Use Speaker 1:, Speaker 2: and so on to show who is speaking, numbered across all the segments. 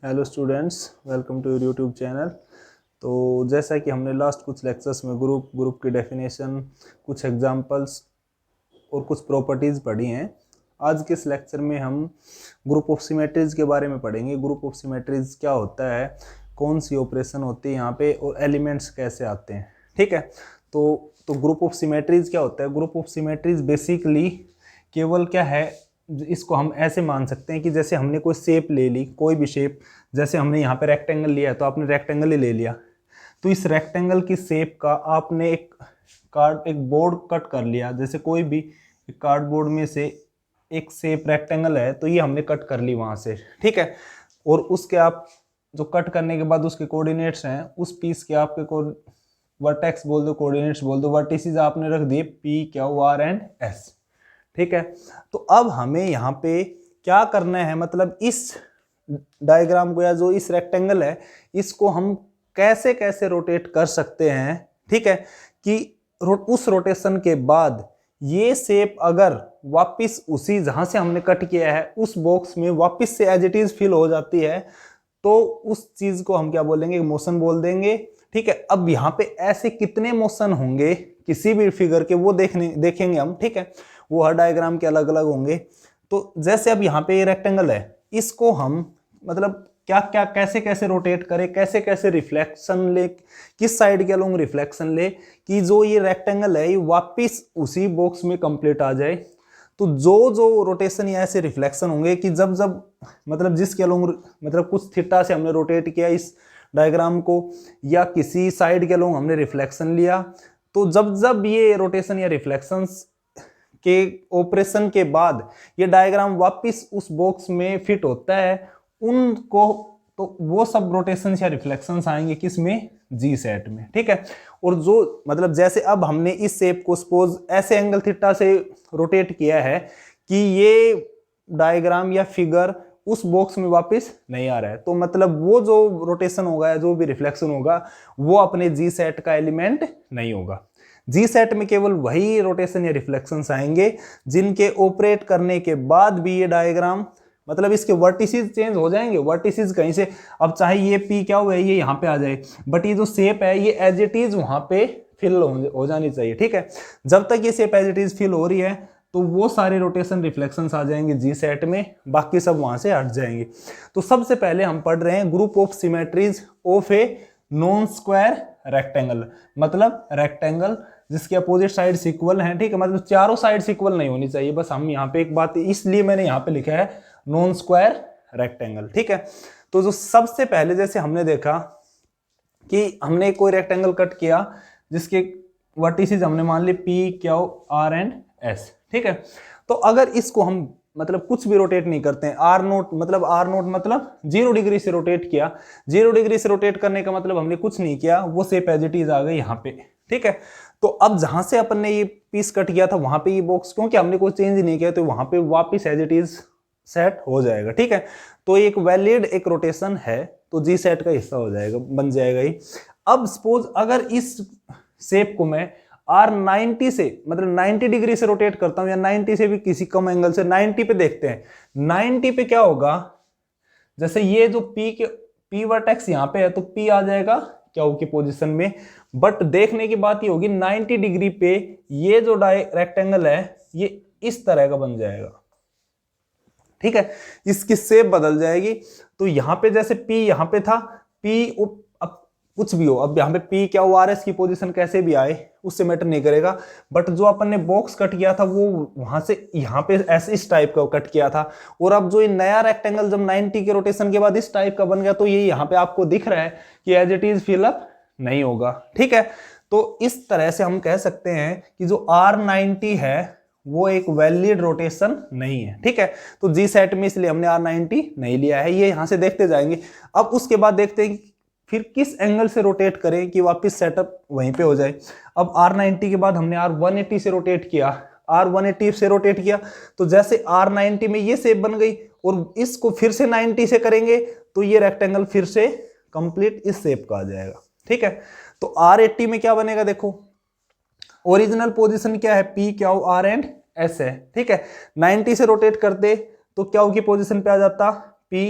Speaker 1: Hello students, welcome to your YouTube channel. तो जैसा कि हमने लास्ट कुछ लेक्चर्स में ग्रुप की डेफिनेशन, कुछ एग्जांपल्स और कुछ प्रॉपर्टीज़ पढ़ी हैं। आज के इस लेक्चर में हम ग्रुप ऑफ सिमेट्रीज के बारे में पढ़ेंगे। ग्रुप ऑफ सिमेट्रीज क्या होता है, कौन सी ऑपरेशन होती है यहाँ पे, और एलिमेंट्स कैसे आते हैं। ठीक है, तो ग्रुप ऑफ सिमेट्रीज क्या होता है? ग्रुप ऑफ सिमेट्रीज बेसिकली केवल क्या है, इसको हम ऐसे मान सकते हैं कि जैसे हमने कोई शेप ले ली, कोई भी शेप, जैसे हमने यहाँ पे रेक्टेंगल लिया है तो आपने रेक्टेंगल ही ले लिया, तो इस रेक्टेंगल की शेप का आपने एक बोर्ड कट कर लिया। जैसे कोई भी कार्डबोर्ड में से एक शेप रेक्टेंगल है तो ये हमने कट कर ली वहां से, ठीक है। और उसके आप जो कट करने के बाद उसके कोऑर्डिनेट्स हैं, उस पीस के आपके वर्टेक्स बोल दो, कोऑर्डिनेट्स बोल दो, वर्टिसेस आपने रख दिए P, Q, R and S, ठीक है। तो अब हमें यहाँ पे क्या करना है, मतलब इस डायग्राम को या जो इस रेक्टेंगल है इसको हम कैसे कैसे रोटेट कर सकते हैं, ठीक है, कि उस रोटेशन के बाद ये शेप अगर वापस उसी जहां से हमने कट किया है उस बॉक्स में वापस से एज इट इज फिल हो जाती है, तो उस चीज को हम क्या बोलेंगे, मोशन बोल देंगे, ठीक है। अब यहाँ पे ऐसे कितने मोशन होंगे किसी भी फिगर के, वो देखेंगे हम, ठीक है। वो हर डायग्राम के अलग अलग होंगे। तो जैसे अब यहाँ पे ये रेक्टेंगल है, इसको हम मतलब क्या क्या कैसे कैसे रोटेट करें, कैसे कैसे रिफ्लेक्शन ले, किस साइड के अलोंग रिफ्लेक्शन ले कि जो ये रेक्टेंगल है ये वापिस उसी बॉक्स में कंप्लीट आ जाए। तो जो जो रोटेशन या ऐसे रिफ्लेक्शन होंगे कि जब जब मतलब जिसके अलोंग मतलब कुछ थीटा से हमने रोटेट किया इस डायग्राम को, या किसी साइड के अलोंग हमने रिफ्लेक्शन लिया, तो जब जब ये रोटेशन या रिफ्लेक्शंस के ऑपरेशन के बाद ये डायग्राम वापस उस बॉक्स में फिट होता है, उनको तो वो सब रोटेशंस या रिफ्लेक्शंस आएंगे किस में, जी सेट में, ठीक है। और जो मतलब जैसे अब हमने इस शेप को सपोज ऐसे एंगल थीटा से रोटेट किया है कि ये डायग्राम या फिगर उस बॉक्स में वापस नहीं आ रहा है, तो मतलब वो जो रोटेशन होगा या जो भी रिफ्लेक्शन होगा वो अपने जी सेट का एलिमेंट नहीं होगा। जी सेट में केवल वही रोटेशन या रिफ्लेक्शंस आएंगे जिनके ऑपरेट करने के बाद भी ये डायग्राम मतलब इसके वर्टिसेस चेंज हो जाएंगे। वर्टिसेस कहीं से, अब चाहे ये P क्या हुआ है ये यहाँ पे आ जाए, बट ये जो शेप है ये एज इट इज वहां पे फिल हो जानी चाहिए, ठीक है। जब तक ये shape as it is fill हो रही है तो वो सारे रोटेशन रिफ्लेक्शंस आ जाएंगे जी सेट में, बाकी सब वहां से हट जाएंगे। तो सबसे पहले हम पढ़ रहे हैं group of symmetries of a non square rectangle, मतलब रेक्टेंगल जिसके अपोजिट साइड्स इक्वल हैं, ठीक है। मतलब चारों साइड्स इक्वल नहीं होनी चाहिए, बस हम यहाँ पे एक बात, इसलिए मैंने यहाँ पे लिखा है नॉन स्क्वायर रेक्टेंगल, ठीक है। तो जो सबसे पहले जैसे हमने देखा कि हमने कोई रेक्टेंगल कट किया जिसके वर्टिसेस हमने मान ली P, Q, R and S, ठीक है। तो अगर इसको हम मतलब कुछ भी रोटेट नहीं करते हैं, R नोट मतलब 0 डिग्री से रोटेट किया, 0 डिग्री से रोटेट करने का मतलब हमने कुछ नहीं किया, वो शेप एज इट इज आ गई यहाँ पे, ठीक है। तो अब जहां से अपन ने ये पीस कट किया था वहां पे ये बॉक्स, क्योंकि हमने कोई चेंज नहीं किया, तो वहां पे वापस एज इट इज सेट हो जाएगा, ठीक है। तो एक वैलिड एक रोटेशन है, तो जी सेट का हिस्सा हो जाएगा, बन जाएगा ही। अब सपोज अगर इस शेप को मैं R90 से मतलब 90 डिग्री से रोटेट करता हूं, या 90 से भी किसी कम एंगल से 90 पे देखते हैं, 90 पे क्या होगा, जैसे ये जो P वर्टेक्स यहां पे है तो P आ जाएगा Q की पोजीशन में। बट देखने की बात ये होगी 90 डिग्री पे ये जो रेक्टेंगल है ये इस तरह का बन जाएगा, ठीक है। इसकी शेप बदल जाएगी। तो यहां पे जैसे P यहां पे था, P अब कुछ भी हो, अब यहां पे P क्या हुआ, RS की पोजीशन कैसे भी आए उससे मैटर नहीं करेगा। बट जो अपन ने बॉक्स कट किया था वो वहां से यहां पे ऐसे इस टाइप का कट किया था, और अब जो ये नया रेक्टेंगल जब 90 के रोटेशन के बाद इस टाइप का बन गया, तो ये यहां पे आपको दिख रहा है कि एज इट इज फिलअप नहीं होगा, ठीक है। तो इस तरह से हम कह सकते हैं कि जो R90 है वो एक वैलिड रोटेशन नहीं है, ठीक है। तो जी सेट में इसलिए हमने R90 नहीं लिया है, ये यहां से देखते जाएंगे। अब उसके बाद देखते हैं कि फिर किस एंगल से रोटेट करें कि वापस सेटअप वहीं पे हो जाए। अब R90 के बाद हमने R180 से रोटेट किया, R180 से रोटेट किया, तो जैसे R90 में ये शेप बन गई, और इसको फिर से 90 से करेंगे तो ये रेक्टेंगल फिर से कंप्लीट इस शेप का आ जाएगा, ठीक है। तो R80 में क्या बनेगा, देखो ओरिजिनल पोजीशन क्या है, P, Q, R and S है, ठीक है। 90 से रोटेट करते तो Q की पोजीशन पे आ जाता P,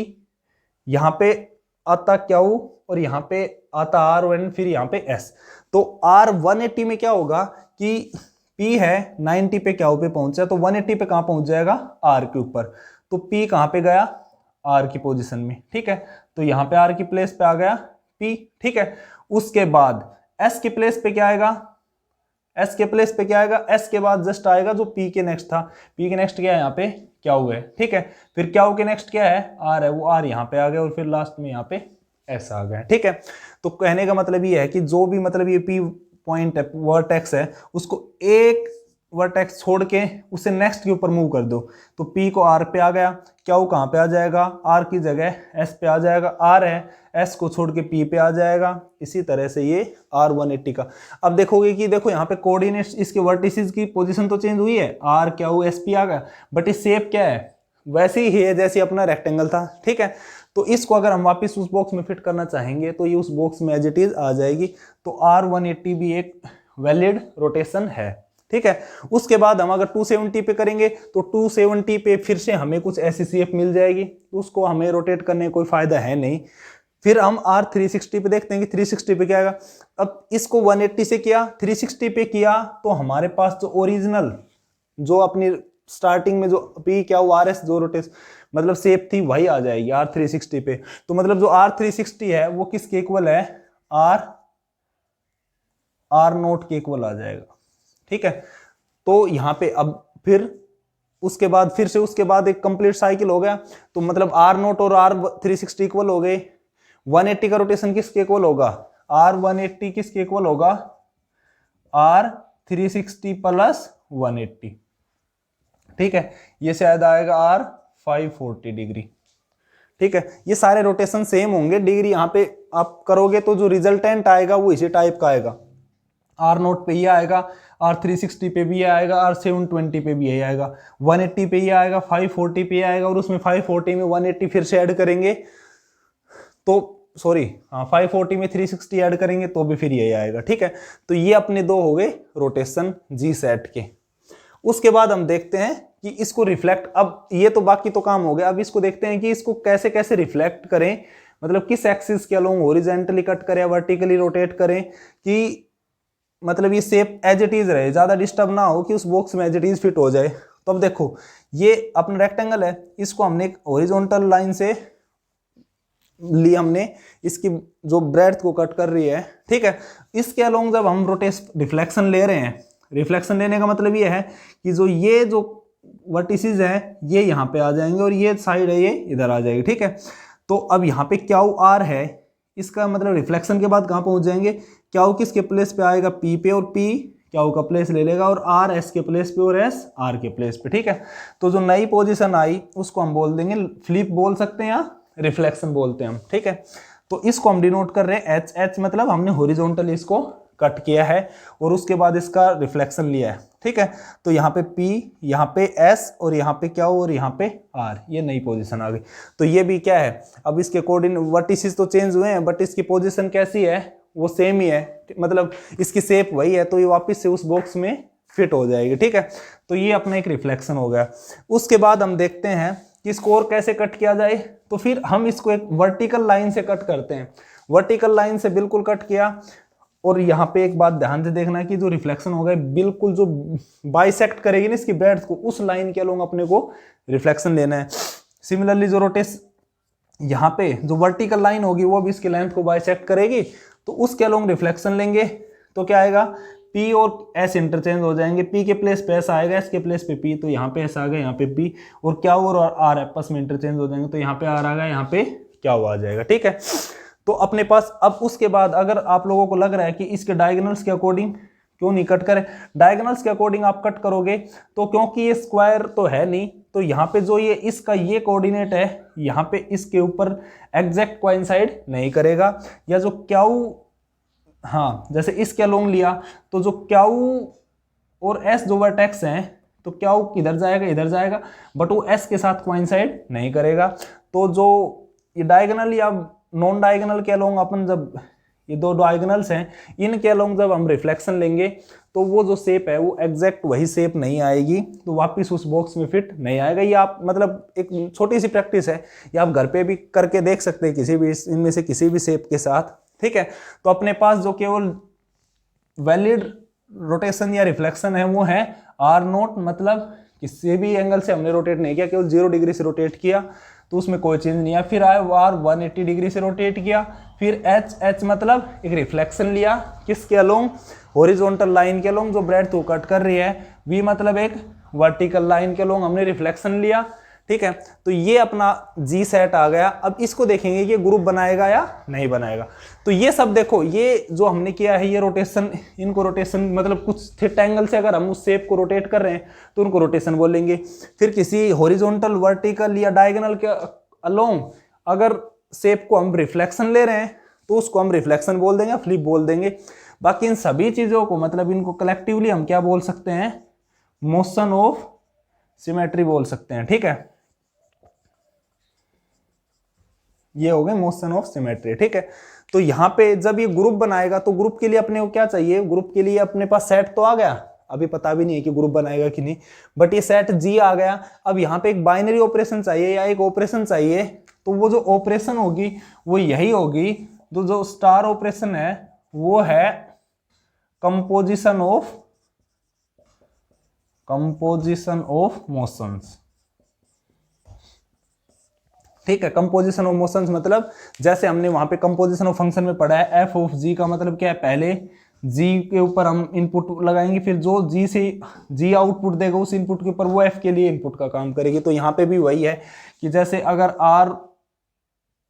Speaker 1: यहाँ पे आता क्यू और यहाँ पे आता आर और फिर यहाँ पे एस। तो आर 180 में क्या होगा कि P है 90 पे क्यू पे पहुंचा, तो 180 पे कहाँ पहुंच जाएगा, आर के ऊपर। तो P कहाँ पे गया, आर की पोजीशन में, ठीक है। तो यहाँ पे आर की प्लेस पे आ गया P, ठीक है। उसके बाद S के प्लेस पे क्या आएगा, S के प्लेस पे क्या आएगा, S के बाद जस्ट आएगा जो P के नेक्स्ट था। P के नेक्स्ट क्या है, यहाँ पे क्यू है, ठीक है। फिर क्यू के नेक्स्ट क्या है, आर है, वो आर यहाँ पे आ गया और फिर लास्ट में यहाँ पे S आ गया, ठीक है। तो कहने का मतलब ये है कि जो भी मतलब ये P पॉइंट है, वर्टेक्स है, उसको एक वर्टेक्स छोड़ के उसे नेक्स्ट के ऊपर मूव कर दो। तो P को R पे आ गया, क्यू कहाँ पे आ जाएगा, R की जगह S पे आ जाएगा, R है, S को छोड़ के P पे आ जाएगा। इसी तरह से ये R 180 का। अब देखोगे कि देखो यहाँ पे कोऑर्डिनेट्स, इसके वर्टिसेस की पोजीशन तो चेंज हुई है, R क्यू S P आ गया, बट इस शेप क्या है, वैसी ही है जैसे अपना रेक्टेंगल था, ठीक है। तो इसको अगर हम वापस उस बॉक्स में फिट करना चाहेंगे तो ये उस बॉक्स में एज इट इज आ जाएगी। तो R 180 भी एक वैलिड रोटेशन है, ठीक है। उसके बाद हम अगर 270 पे करेंगे तो 270 पे फिर से हमें कुछ ऐसी शेप मिल जाएगी, तो उसको हमें रोटेट करने का कोई फायदा है नहीं। फिर हम R 360 पे देखते हैं कि 360 पे क्या आएगा। अब इसको 180 से किया, 360 पे किया, तो हमारे पास जो ओरिजिनल, जो अपनी स्टार्टिंग में जो P क्या हुआ RS जो रोटेशन मतलब शेप थी वही आ जाएगी R 360 पे। तो मतलब जो R 360 है वो किसके इक्वल है, R नोट के इक्वल आ जाएगा, ठीक है। तो यहाँ पे अब फिर उसके बाद फिर से उसके बाद एक कंप्लीट साइकिल हो गया। तो मतलब R नोट और R 360 इक्वल हो गए। 180 का रोटेशन किसके इक्वल होगा, R 180 किसके इक्वल होगा, R 360 प्लस 180, ठीक है। ये शायद आएगा R 540 डिग्री, ठीक है। ये सारे रोटेशन सेम होंगे, डिग्री यहाँ पे आप करोगे तो जो रिजल्टेंट आएगा वो इसी टाइप का आएगा। R नोट पे ये आएगा, R 360 पे भी आएगा, R 720 पे भी यही आएगा, 180 पे ये आएगा, 540 पे आएगा, और उसमें 540 में 180 फिर से ऐड करेंगे तो सॉरी हाँ 540 में 360 ऐड करेंगे तो भी फिर यही आएगा, ठीक है। तो ये अपने दो हो गए रोटेशन जी सेट के। उसके बाद हम देखते हैं कि इसको रिफ्लेक्ट, अब ये तो बाकी तो काम हो गया, अब इसको देखते हैं कि इसको कैसे कैसे रिफ्लेक्ट करें, मतलब किस एक्सिस के अलोंग हॉरिजॉन्टली कट करें, वर्टिकली रोटेट करें, कि मतलब ये शेप एज इट इज रहे, ज्यादा डिस्टर्ब ना हो, कि उस बॉक्स में एज इट इज फिट हो जाए। तो अब देखो ये अपना रेक्टेंगल है, इसको हमने एक हॉरिजॉन्टल लाइन से ली, हमने इसकी जो ब्रेड्थ को कट कर रही है, ठीक है। इसके अलोंग जब हम रिफ्लेक्शन ले रहे हैं, रिफ्लेक्शन लेने का मतलब ये है कि ये जो वर्टिसेस हैं ये यहाँ पे आ जाएंगे और ये साइड है ये इधर आ जाएगी, ठीक है। तो अब यहाँ पे क्यू आर है, इसका मतलब रिफ्लेक्शन के बाद कहाँ पहुंच जाएंगे, क्यू किसके प्लेस पे आएगा, P पे, और P क्यू का प्लेस ले लेगा, और R S के प्लेस पे और S R के प्लेस पे, ठीक है। तो जो नई पोजीशन आई उसको हम बोल देंगे फ्लिप बोल सकते हैं या रिफ्लेक्शन बोलते हैं हम, ठीक है। तो इसको हम डिनोट कर रहे हैं H मतलब हमने हॉरिजॉन्टली इसको कट किया है और उसके बाद इसका रिफ्लेक्शन लिया है, ठीक है। तो यहाँ पे P, यहाँ पे S और यहाँ पे क्या हो, और यहाँ पे R, ये नई पोजीशन आ गई। तो ये भी क्या है, अब इसके कोऑर्डिनेट वर्टिसेस तो चेंज हुए हैं बट इसकी पोजीशन कैसी है, वो सेम ही है, मतलब इसकी शेप वही है, तो ये वापस से उस बॉक्स में फिट हो जाएगी, ठीक है। तो ये अपना एक रिफ्लेक्शन हो गया। उसके बाद हम देखते हैं कि इसको और कैसे कट किया जाए। तो फिर हम इसको एक वर्टिकल लाइन से कट करते हैं, वर्टिकल लाइन से बिल्कुल कट किया। और यहाँ पे एक बात ध्यान से देखना कि जो रिफ्लेक्शन होगा बिल्कुल जो बाइसेक्ट करेगी ना इसकी ब्रेड्थ को, उस लाइन के अलोंग अपने को रिफ्लेक्शन लेना है। सिमिलरली जो यहाँ पे जो वर्टिकल लाइन होगी वो भी इसकी लेंथ को बाइसेक्ट करेगी, तो उसके अलोंग रिफ्लेक्शन लेंगे। तो क्या आएगा, P और S इंटरचेंज हो जाएंगे, P के प्लेस पे S आएगा, S के प्लेस पे P, तो यहाँ पे S आ गया, यहाँ पे P, और क्या और R आपस में इंटरचेंज हो जाएंगे, तो यहाँ पे R आ गया, यहाँ पे क्या आ जाएगा, ठीक है। तो अपने पास अब उसके बाद अगर आप लोगों को लग रहा है कि इसके डायगोनल्स के अकॉर्डिंग क्यों नहीं कट करें, डायगोनल्स के अकॉर्डिंग आप कट करोगे तो क्योंकि ये स्क्वायर तो है नहीं, तो यहाँ पे जो ये इसका ये कोऑर्डिनेट है यहाँ पे इसके ऊपर एग्जैक्ट कोइंसाइड नहीं करेगा, या जो क्यू, हाँ जैसे इसके अलोंग लिया तो जो क्यू और S जो वर्टेक्स हैं, तो क्यू किधर जाएगा, इधर जाएगा, बट वो S के साथ कोइंसाइड नहीं करेगा। तो जो ये डायगोनल या नॉन डायगोनल के अलोंग अपन जब ये दो डायगोनल्स हैं, इनके अलोंग जब हम रिफ्लेक्शन लेंगे तो वो जो शेप है वो एग्जैक्ट वही शेप नहीं आएगी, तो वापस उस बॉक्स में फिट नहीं आएगा। ये आप मतलब एक छोटी सी प्रैक्टिस है, ये आप घर पे भी करके देख सकते हैं किसी भी इनमें से किसी भी शेप के साथ, ठीक है। तो अपने पास जो केवल वैलिड रोटेशन या रिफ्लेक्शन है वो है आर नोट, मतलब किसी भी एंगल से हमने रोटेट नहीं किया, केवल 0 डिग्री से रोटेट किया तो उसमें कोई चेंज नहीं है। फिर आए आर 180 डिग्री से रोटेट किया, फिर एच मतलब एक रिफ्लेक्शन लिया किसके अलोंग, हॉरिजॉन्टल लाइन के अलोंग जो ब्रेड थ्रू कट कर रही है, वी मतलब एक वर्टिकल लाइन के अलोंग हमने रिफ्लेक्शन लिया, ठीक है। तो ये अपना जी सेट आ गया। अब इसको देखेंगे कि ग्रुप बनाएगा या नहीं बनाएगा। तो ये सब देखो, ये जो हमने किया है ये रोटेशन, इनको रोटेशन मतलब कुछ थीटा एंगल से अगर हम उस शेप को रोटेट कर रहे हैं तो उनको रोटेशन बोलेंगे। फिर किसी हॉरिजॉन्टल वर्टिकल या डायगोनल के अलोंग अगर शेप को हम रिफ्लेक्शन ले रहे हैं तो उसको हम रिफ्लेक्शन बोल देंगे, फ्लिप बोल देंगे। बाकी इन सभी चीजों को मतलब इनको कलेक्टिवली हम क्या बोल सकते हैं, मोशन ऑफ सिमेट्री बोल सकते हैं, ठीक है। ये हो गए मोशन ऑफ सिमेट्री, ठीक है। तो यहां पे जब ये ग्रुप बनाएगा तो ग्रुप के लिए अपने को क्या चाहिए, ग्रुप के लिए अपने पास सेट तो आ गया, अभी पता भी नहीं है कि ग्रुप बनाएगा कि नहीं, बट ये सेट जी आ गया। अब यहाँ पे एक बाइनरी ऑपरेशन चाहिए या एक ऑपरेशन चाहिए, तो वो जो ऑपरेशन होगी वो यही होगी, तो जो स्टार ऑपरेशन है वो है कंपोजिशन ऑफ मोशंस, ठीक है। कंपोजिशन ऑफ मोशंस मतलब जैसे हमने वहां पे कंपोजिशन ऑफ फंक्शन में पढ़ा है, एफ ऑफ जी का मतलब क्या है, पहले जी के ऊपर हम इनपुट लगाएंगे, फिर जो जी से जी आउटपुट देगा उस इनपुट के ऊपर वो एफ के लिए इनपुट का काम करेगी। तो यहाँ पे भी वही है कि जैसे अगर आर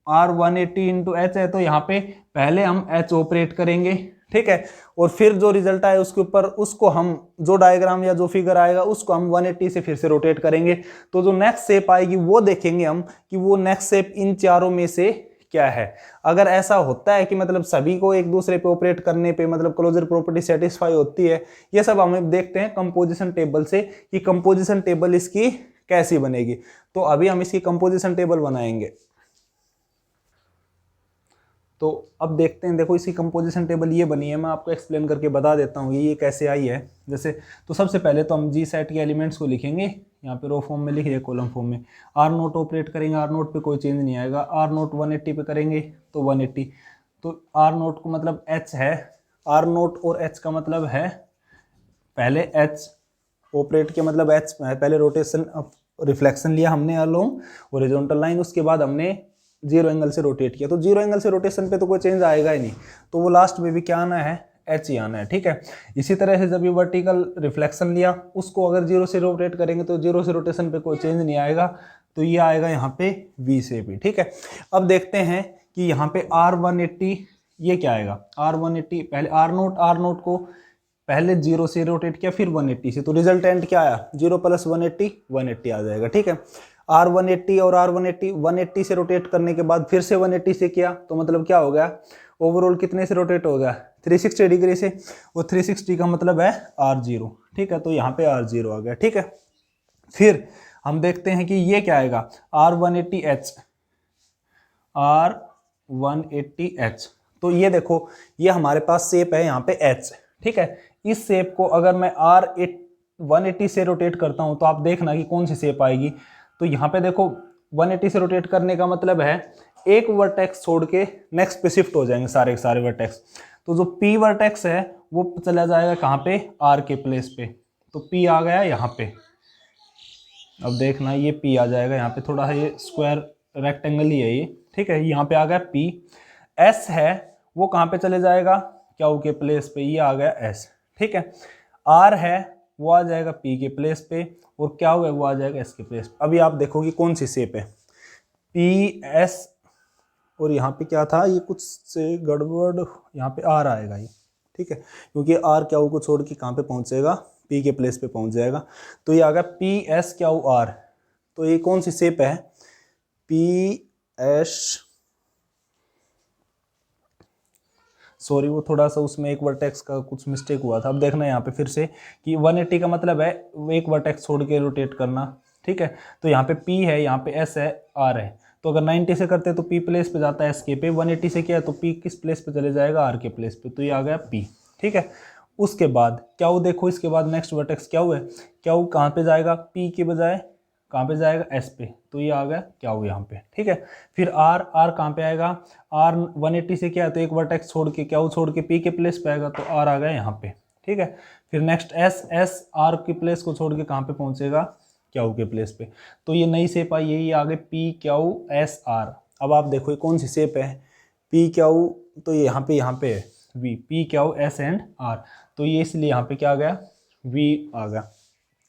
Speaker 1: 180 इंटू एच है तो यहाँ पे पहले हम एच ऑपरेट करेंगे, ठीक है, और फिर जो रिजल्ट आए उसके ऊपर उसको हम जो डायग्राम या जो फिगर आएगा उसको हम 180 से फिर से रोटेट करेंगे। तो जो नेक्स्ट शेप आएगी वो देखेंगे हम कि वो नेक्स्ट शेप इन चारों में से क्या है। अगर ऐसा होता है कि मतलब सभी को एक दूसरे पे ऑपरेट करने पे मतलब क्लोजर प्रॉपर्टी सेटिस्फाई होती है, ये सब हम देखते हैं कंपोजिशन टेबल से कि कंपोजिशन टेबल इसकी कैसी बनेगी। तो अभी हम इसकी कंपोजिशन टेबल बनाएंगे। तो अब देखते हैं, देखो इसकी कंपोजिशन टेबल ये बनी है, मैं आपको एक्सप्लेन करके बता देता हूँ ये कैसे आई है। जैसे तो सबसे पहले तो हम जी सेट के एलिमेंट्स को लिखेंगे, यहाँ पे रो फॉर्म में लिख दिया, कॉलम फॉर्म में। आर नोट ऑपरेट करेंगे, आर नोट पे कोई चेंज नहीं आएगा। आर नोट 180 पे करेंगे तो 180, तो आर नोट को मतलब एच है, आर नोट और एच का मतलब है पहले एच ऑपरेट के मतलब एच पहले रोटेशन रिफ्लेक्शन लिया हमने अलोंग हॉरिजॉन्टल लाइन, उसके बाद हमने 0 एंगल से रोटेट किया। तो 0 एंगल से रोटेशन पे तो कोई चेंज आएगा ही नहीं, तो वो लास्ट में भी क्या आना है, एच ही आना है, ठीक है। इसी तरह से जब ये वर्टिकल रिफ्लेक्शन लिया उसको अगर 0 से रोटेट करेंगे तो 0 से रोटेशन पे कोई चेंज नहीं आएगा, तो ये आएगा यहाँ पे वी से भी, ठीक है। अब देखते हैं कि यहाँ पे R180 ये क्या आएगा, R180 पहले आर नोट को पहले 0 से रोटेट किया फिर 180 से, तो रिजल्टेंट क्या आया, 0 + 180 180 आ जाएगा, ठीक है। R180 और R180 180 से रोटेट करने के बाद फिर से 180 से किया तो मतलब क्या हो गया, ओवरऑल कितने से रोटेट हो गया, 360 डिग्री से, और 360 का मतलब है R0, ठीक है। तो यहाँ पे R0 आ गया, ठीक है। फिर हम देखते हैं कि ये क्या आएगा, R180H। तो ये देखो ये हमारे पास शेप है यहाँ पे H, ठीक है। इस शेप को अगर मैं R180 से रोटेट करता हूँ तो आप देखना कि कौन सी शेप आएगी। तो यहाँ पे देखो 180 से रोटेट करने का मतलब है एक वर्टेक्स छोड़ के नेक्स्ट पे शिफ्ट हो जाएंगे सारे के सारे वर्टेक्स। तो जो P वर्टेक्स है वो चला जाएगा कहाँ पे, R के प्लेस पे, तो P आ गया यहाँ पे। अब देखना ये P आ जाएगा यहाँ पे, थोड़ा सा ये स्क्वायर रेक्टेंगल ही है ये, ठीक है। यहाँ पे आ गया P। S है वो कहाँ पे चले जाएगा, Q के प्लेस पे, ये आ गया S, ठीक है। R है वो आ जाएगा P के प्लेस पे, और क्या होगा वो आ जाएगा S के प्लेस पे। अभी आप देखो कि कौन सी शेप है, P S, और यहाँ पे क्या था, ये कुछ से गड़बड़, यहाँ पे R आएगा ये, ठीक है, क्योंकि R Q को छोड़ के कहाँ पे पहुँचेगा, P के प्लेस पे पहुँच जाएगा। तो ये आ गया P S Q R। तो ये कौन सी शेप है, P S, सॉरी वो थोड़ा सा उसमें एक वर्टेक्स का कुछ मिस्टेक हुआ था। अब देखना यहाँ पे फिर से कि 180 का मतलब है एक वर्टेक्स छोड़ के रोटेट करना, ठीक है। तो यहाँ पे P है, यहाँ पे S है, R है, तो तो अगर 90 से करते तो p प्लेस पे जाता है s के पे, 180 से किया तो p किस प्लेस पे चले जाएगा, r के प्लेस पे, तो ये आ गया p। ठीक है, उसके बाद क्या हो, देखो इसके बाद नेक्स्ट वर्टेक्स क्या हुआ है, क्या हो कहाँ पे जाएगा, p के बजाय कहाँ पे जाएगा, s पे, तो ये आ गया क्या हो यहाँ पे। ठीक है, फिर r कहाँ पे आएगा, r 180 से क्या है तो एक वर्टेक्स छोड़ के क्या हो, छोड़ के p के प्लेस पे आएगा, तो r आ गया यहाँ पे। ठीक है, फिर नेक्स्ट s r के प्लेस को छोड़ के कहाँ पे पहुंचेगा, क्यू के प्लेस पे, तो ये नई शेप आई, यही आगे p क्यू s r। अब आप देखो ये कौन सी शेप है, p क्यू, तो ये यहाँ पे है v, p Q s and r, तो ये इसलिए यहाँ पे क्या आ गया, v आ गया,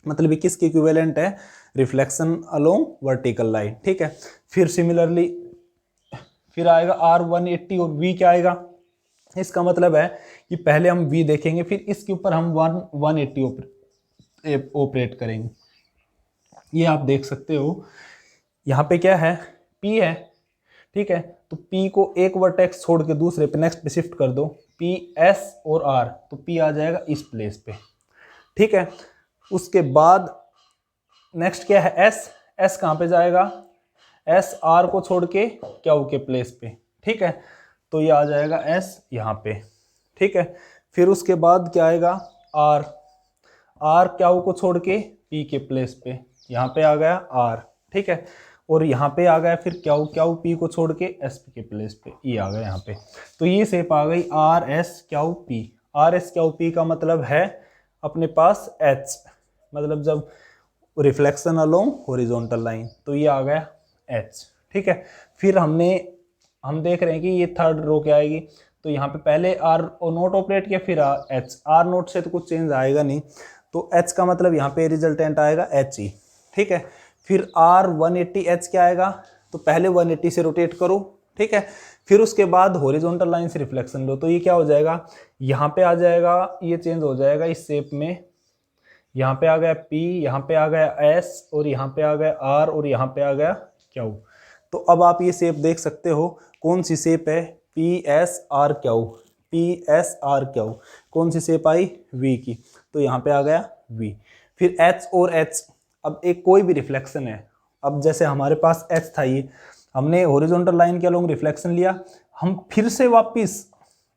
Speaker 1: मतलब ये किसके इक्विवेलेंट है, रिफ्लेक्शन अलोंग वर्टिकल लाइन। ठीक है, फिर सिमिलरली फिर आएगा r 180 और v क्या आएगा, इसका मतलब है कि पहले हम v देखेंगे फिर इसके ऊपर हम 180 ऑपरेट करेंगे। ये आप देख सकते हो यहाँ पे क्या है, p है। ठीक है, तो p को एक वर्टेक्स छोड़ के दूसरे पे नेक्स्ट पे शिफ्ट कर दो, p s और r, तो p आ जाएगा इस प्लेस पे। ठीक है, उसके बाद नेक्स्ट क्या है, s कहाँ पे जाएगा, s r को छोड़ के क्यू के प्लेस पे। ठीक है, तो ये आ जाएगा s यहाँ पे। ठीक है, फिर उसके बाद क्या आएगा, r क्यू को छोड़ के p के प्लेस पे, यहाँ पे आ गया r। ठीक है, और यहाँ पे आ गया फिर क्यू p को छोड़ के s के प्लेस पे, ये आ गया यहाँ पे। तो ये शेप आ गई r s Q p। r s Q p का मतलब है अपने पास h, मतलब जब रिफ्लेक्शन अलोंग हॉरिजॉन्टल लाइन, तो ये आ गया h। ठीक है, फिर हम देख रहे हैं कि ये थर्ड रो क्या आएगी, तो यहाँ पे पहले r नोट ऑपरेट किया फिर h, r नोट से तो कुछ चेंज आएगा नहीं, तो h का मतलब यहाँ पे रिजल्टेंट आएगा h ही। ठीक है, फिर r 180 h क्या आएगा, तो पहले 180 से रोटेट करो। ठीक है, फिर उसके बाद हॉरिजॉन्टल लाइन से रिफ्लेक्शन लो, तो ये क्या हो जाएगा, यहाँ पे आ जाएगा, ये चेंज हो जाएगा इस शेप में, यहाँ पे आ गया p, यहाँ पे आ गया s, और यहाँ पे आ गया r, और यहाँ पे आ गया q। तो अब आप ये शेप देख सकते हो, कौन सी शेप है, p s r q, p s r q, कौन सी शेप आई, v की, तो यहाँ पे आ गया v। फिर h और h, अब एक कोई भी रिफ्लेक्शन है, अब जैसे हमारे पास h था, ये हमने हॉरिजॉन्टल लाइन के अलोंग रिफ्लेक्शन लिया, हम फिर से वापस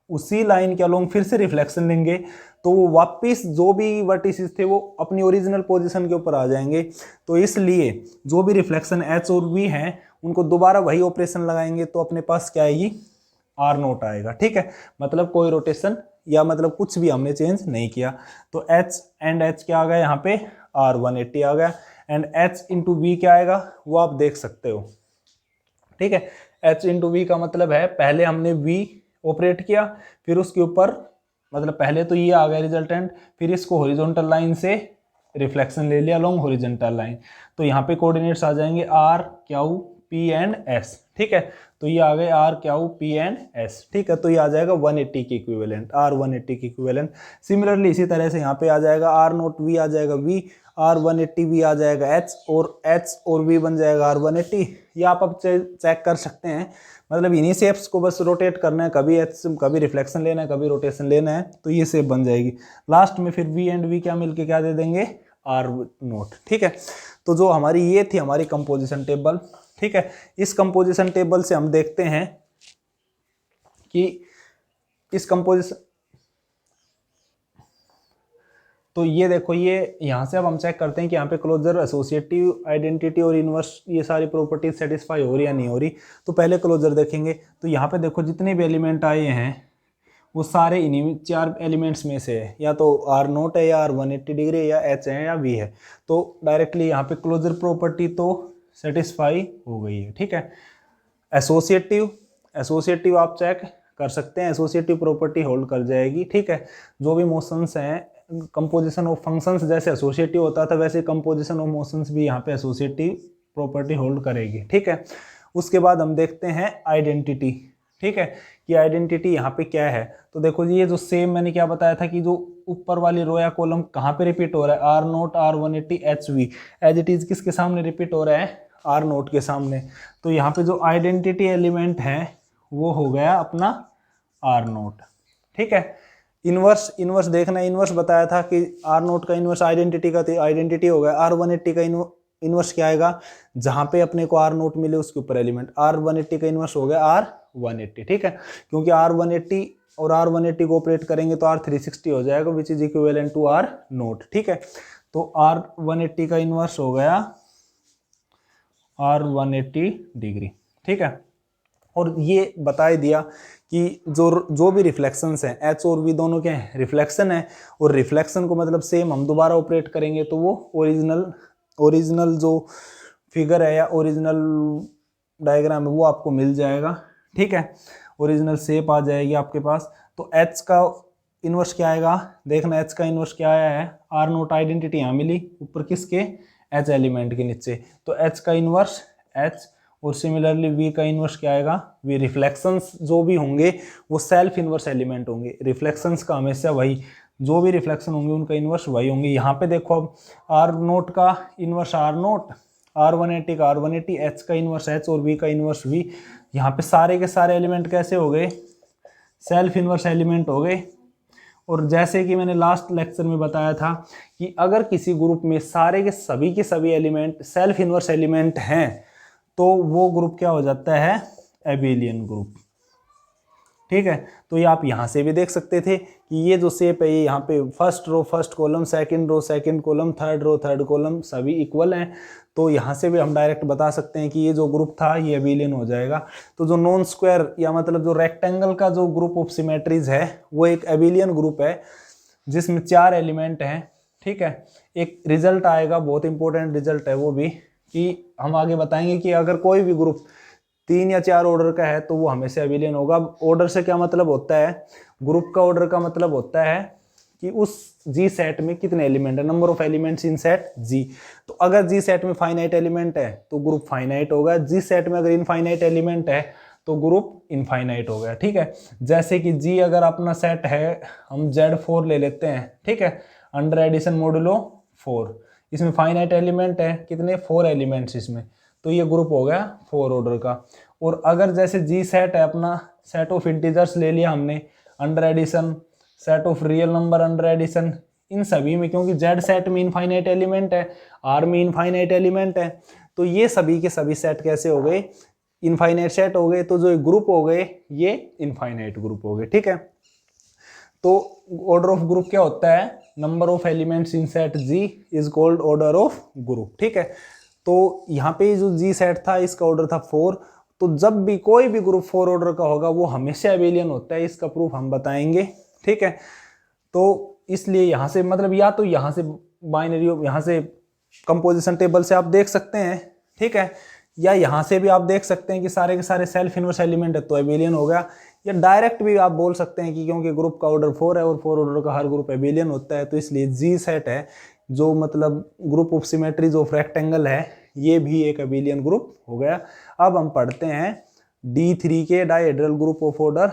Speaker 1: उसी लाइन के अलोंग फिर से रिफ्लेक्शन लेंगे, तो वो वापस जो भी वर्टिसेस थे वो अपनी ओरिजिनल पोजीशन के ऊपर आ जाएंगे। तो इसलिए जो भी रिफ्लेक्शन h और v हैं उनको दोबारा वही ऑपरेशन लगाएंगे, तो अपने पास क्या आएगी, r नोट आएगा। ठीक है, मतलब कोई रोटेशन या मतलब कुछ भी हमने चेंज नहीं किया, तो h एंड h क्या आ गया यहाँ पे, r 180 आ गया, एंड h इंटू v क्या आएगा वो आप देख सकते हो। ठीक है, h इंटू v का मतलब है पहले हमने v ऑपरेट किया, फिर उसके ऊपर मतलब पहले तो ये आ गया रिजल्टेंट, फिर इसको हॉरिजॉन्टल लाइन से रिफ्लेक्शन ले लिया अलोंग हॉरिजॉन्टल लाइन, तो यहाँ पे कोऑर्डिनेट्स आ जाएंगे r q p and s। ठीक है, तो ये आ गए r q p and s। ठीक है, तो ये आ जाएगा 180 की इक्विवेलेंट, r 180 की इक्विवेलेंट। सिमिलरली इसी तरह से यहाँ पे आ जाएगा r नोट v आ जाएगा v, r 180 v आ जाएगा h और v बन जाएगा r 180। ये आप अब चेक कर सकते हैं, मतलब इन्हीं शेप्स को बस रोटेट करना है, कभी h कभी रिफ्लेक्शन लेना है, कभी रोटेशन लेना है, तो ये शेप बन जाएगी। लास्ट में फिर v एंड v क्या मिलके क्या दे देंगे, r नोट। ठीक है, तो जो हमारी ये थी हमारी कंपोजिशन टेबल। ठीक है, इस कंपोजिशन टेबल से हम देखते हैं कि इस कंपोजिशन, तो ये देखो, ये यहाँ से अब हम चेक करते हैं कि यहाँ पे क्लोजर, एसोसिएटिव, आइडेंटिटी और इनवर्स ये सारी प्रॉपर्टीज सेटिस्फाई हो रही या नहीं हो रही। तो पहले क्लोजर देखेंगे, तो यहाँ पे देखो जितने भी एलिमेंट आए हैं वो सारे इन्हीं 4 एलिमेंट्स में से है, या तो r नोट है, या r 180 डिग्री है, या h है, या v है, तो डायरेक्टली यहाँ पे क्लोजर प्रॉपर्टी तो सेटिस्फाई हो गई है। ठीक है, एसोसिएटिव आप चेक कर सकते हैं, एसोसिएटिव प्रॉपर्टी होल्ड कर जाएगी। ठीक है, जो भी मोशंस हैं, कंपोजिशन ऑफ फंक्शंस जैसे एसोसिएटिव होता था वैसे कंपोजिशन ऑफ मोशंस भी यहाँ पे एसोसिएटिव प्रॉपर्टी होल्ड करेगी। ठीक है, उसके बाद हम देखते हैं आइडेंटिटी। ठीक है, कि आइडेंटिटी यहाँ पे क्या है, तो देखो जी, ये जो सेम मैंने क्या बताया था कि जो ऊपर वाली रो या कॉलम कहाँ पे रिपीट हो रहा है, r naught r 180 hv, as it is किसके सामने रिपीट हो रहा है, r नोट के सामने। तो यहाँ पे जो आइडेंटिटी एलिमेंट है वो हो गया अपना r नोट। ठीक है, इनवर्स देखना, इनवर्स बताया था कि r नोट का इनवर्स आइडेंटिटी का, आइडेंटिटी हो गया r 180 का इनवर्स क्या आएगा, जहां पे अपने को R नोट मिले उसके ऊपर एलिमेंट, R180 का इनवर्स हो गया R180, ठीक है, क्योंकि R180 और R180 को ऑपरेट करेंगे तो R360 हो जाएगा which is equivalent to R naught, ठीक है। तो R180 का इनवर्स हो गया R180 डिग्री, ठीक है। और ये बता दिया कि जो भी रिफ्लेक्शंस हैं H और V दोनों क्या है, रिफ्लेक्शन है, और रिफ्लेक्शन को मतलब सेम हम दोबारा ऑपरेट करेंगे तो वो ओरिजिनल जो फिगर है या ओरिजिनल डायग्राम है वो आपको मिल जाएगा, ठीक है, ओरिजिनल शेप आ जाएगी आपके पास। तो H का इनवर्स क्या आएगा, देखना H का इनवर्स क्या आया है, R नोट आइडेंटिटी यहाँ मिली ऊपर किसके, H एलिमेंट के नीचे, तो H का इनवर्स H, और सिमिलरली V का इनवर्स क्या आएगा, V रिफ्लेक्शंस जो भी होंगे वो सेल्फ इनवर्स एलिमेंट होंगे, रिफ्लेक्शंस का हमेशा वही, जो भी रिफ्लेक्शन होंगे उनका इनवर्स वही होंगे। यहाँ पे देखो अब R नोट का इनवर्स R नोट, R180 का R180, H का इनवर्स H और V का इनवर्स V। यहाँ पे सारे के सारे एलिमेंट कैसे हो गए, सेल्फ इनवर्स एलिमेंट हो गए। और जैसे कि मैंने लास्ट लेक्चर में बताया था कि अगर किसी ग्रुप में सारे के सभी एलिमेंट सेल्फ इनवर्स एलिमेंट हैं तो वो ग्रुप क्या हो जाता है, एबिलियन ग्रुप, ठीक है। तो ये आप यहाँ से भी देख सकते थे कि ये जो शेप है ये यहाँ पे first row first column, second row second column, third row third column सभी इक्वल हैं, तो यहाँ से भी हम डायरेक्ट बता सकते हैं कि ये जो ग्रुप था ये एबिलियन हो जाएगा। तो जो नॉन स्क्वायर या मतलब जो रेक्टेंगल का जो ग्रुप ऑफ सिमेट्रीज है वो एक एबिलियन ग्रुप है जिसमें 4 एलिमेंट हैं, ठीक है। एक रिजल्ट आएगा, बहुत इंपॉर्टेंट रिजल्ट है वो भी, कि हम आगे बताएंगे कि अगर कोई भी ग्रुप 3 या 4 ऑर्डर का है तो वो हमेशा एबिलियन होगा। ऑर्डर से क्या मतलब होता है, ग्रुप का ऑर्डर का मतलब होता है कि उस जी सेट में कितने एलिमेंट है, number of elements in set G. तो अगर जी सेट में फाइनाइट एलिमेंट है तो ग्रुप फाइनाइट होगा, जी सेट में अगर इनफाइनाइट एलिमेंट है तो ग्रुप इनफाइनाइट हो गया, ठीक है। जैसे कि जी अगर अपना सेट है, हम Z4 ले लेते हैं, ठीक है, अंडर एडिशन मॉडुलो 4, इसमें फाइनाइट एलिमेंट है कितने, 4 एलिमेंट्स इसमें, तो ये ग्रुप हो गया 4 ऑर्डर का। और अगर जैसे जी सेट है अपना, सेट ऑफ इंटीजर्स ले लिया हमने under addition, set of real number under addition, इन सभी में क्योंकि जेड सेट में इनफाइनाइट एलिमेंट है, आर में इनफाइनाइट एलिमेंट है, तो ये सभी के सभी सेट कैसे हो गए, इनफाइनाइट सेट हो गए, तो जो ग्रुप हो गए ये इनफाइनाइट ग्रुप हो गए, ठीक है। तो ऑर्डर ऑफ ग्रुप क्या होता है, number of elements in set G is called order of group, ठीक है। तो यहाँ पे जो जी सेट था इसका ऑर्डर था 4, तो जब भी कोई भी ग्रुप 4 ऑर्डर का होगा वो हमेशा एबिलियन होता है, इसका प्रूफ हम बताएंगे, ठीक है। तो इसलिए यहाँ से मतलब या तो यहाँ से बाइनरी, यहाँ से कंपोजिशन टेबल से आप देख सकते हैं, ठीक है, या यहाँ से भी आप देख सकते हैं कि सारे के सारे सेल्फ इनवर्स एलिमेंट है तो एबिलियन हो गया, या डायरेक्ट भी आप बोल सकते हैं कि क्योंकि ग्रुप का ऑर्डर 4 है और 4 ऑर्डर का हर ग्रुप एबिलियन होता है तो इसलिए जी सेट है जो मतलब group of symmetries of rectangle है ये भी एक एबिलियन ग्रुप हो गया। अब हम पढ़ते हैं D3 के डायहेड्रल ग्रुप ऑफ ऑर्डर